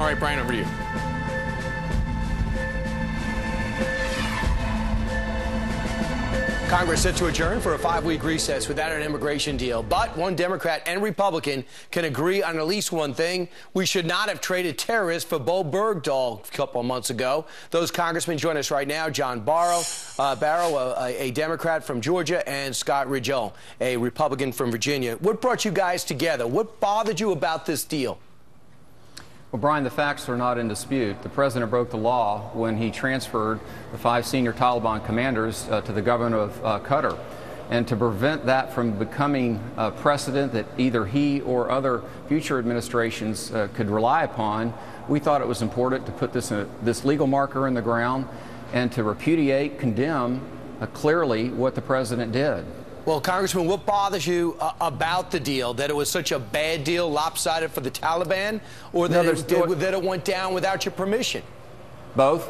All right, Brian, over to you. Congress set to adjourn for a 5-week recess without an immigration deal. But one Democrat and Republican can agree on at least one thing. We should not have traded terrorists for Bergdahl a couple of months ago. Those congressmen join us right now. John Barrow, a Democrat from Georgia, and Scott Ridgell, a Republican from Virginia. What brought you guys together? What bothered you about this deal? Well, Brian, the facts are not in dispute. The president broke the law when he transferred the 5 senior Taliban commanders to the government of Qatar. And to prevent that from becoming a precedent that either he or other future administrations could rely upon, we thought it was important to put this legal marker in the ground and to repudiate, condemn clearly what the president did. Well, Congressman, what bothers you about the deal? That it was such a bad deal, lopsided for the Taliban, or that, that it went down without your permission? Both.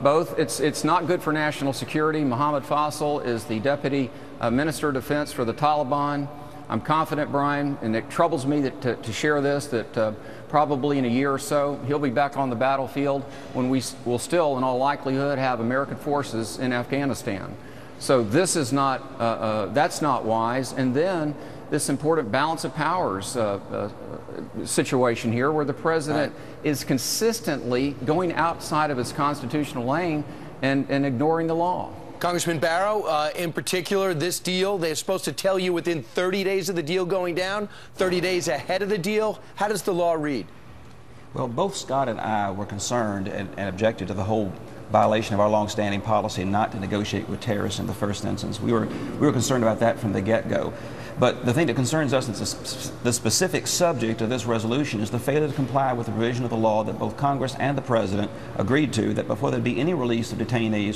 Both. It's not good for national security. Mohammed Faisal is the Deputy Minister of Defense for the Taliban. I'm confident, Brian, and it troubles me that, to share this, that probably in a year or so, he'll be back on the battlefield when we will still, in all likelihood, have American forces in Afghanistan. So this is not, that's not wise. And then this important balance of powers situation here where the president is consistently going outside of his constitutional lane and ignoring the law. Congressman Barrow, in particular, this deal, they're supposed to tell you within 30 days of the deal going down, 30 days ahead of the deal. How does the law read? Well, both Scott and I were concerned and objected to the whole violation of our long-standing policy not to negotiate with terrorists in the first instance. We were concerned about that from the get-go. But the thing that concerns us is the specific subject of this resolution is the failure to comply with the provision of the law that both Congress and the President agreed to, that before there'd be any release of detainees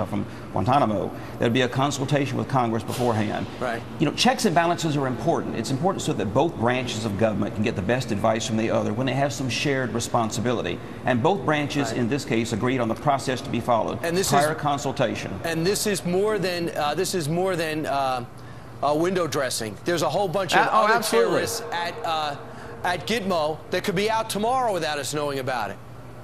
from Guantanamo, there'd be a consultation with Congress beforehand. Right. You know, checks and balances are important. It's important so that both branches of government can get the best advice from the other when they have some shared responsibility. And both branches, in this case, agreed on the process to be followed. And this prior consultation. And this is more than window dressing. There's a whole bunch of other terrorists at Gitmo that could be out tomorrow without us knowing about it.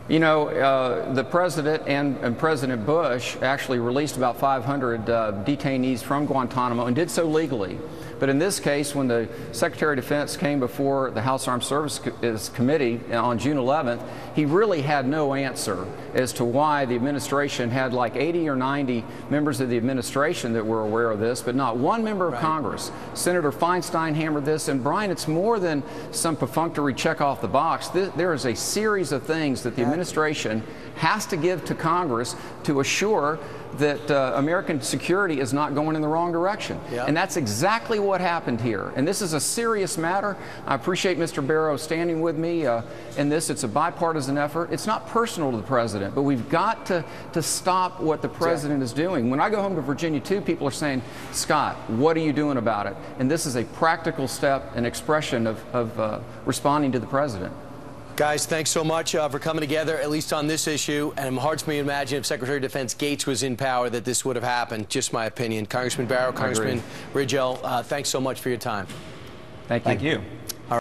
You know, the president and President Bush actually released about 500 detainees from Guantanamo and did so legally. But in this case, when the Secretary of Defense came before the House Armed Services Committee on June 11th, he really had no answer as to why the administration had like 80 or 90 members of the administration that were aware of this, but not one member of Congress. Senator Feinstein hammered this, and Brian, it's more than some perfunctory check off the box. There is a series of things that the administration has to give to Congress to assure that American security is not going in the wrong direction. And that's exactly what happened here. And this is a serious matter. I appreciate Mr. Barrow standing with me in this. It's a bipartisan effort. It's not personal to the president, but we've got to stop what the president is doing. When I go home to Virginia, too, people are saying, Scott, what are you doing about it? And this is a practical step, an expression of responding to the president. Guys, thanks so much for coming together, at least on this issue. And it hurts me to imagine if Secretary of Defense Gates was in power that this would have happened. Just my opinion. Congressman Barrow, Congressman Ridgell, thanks so much for your time. Thank you. Thank you.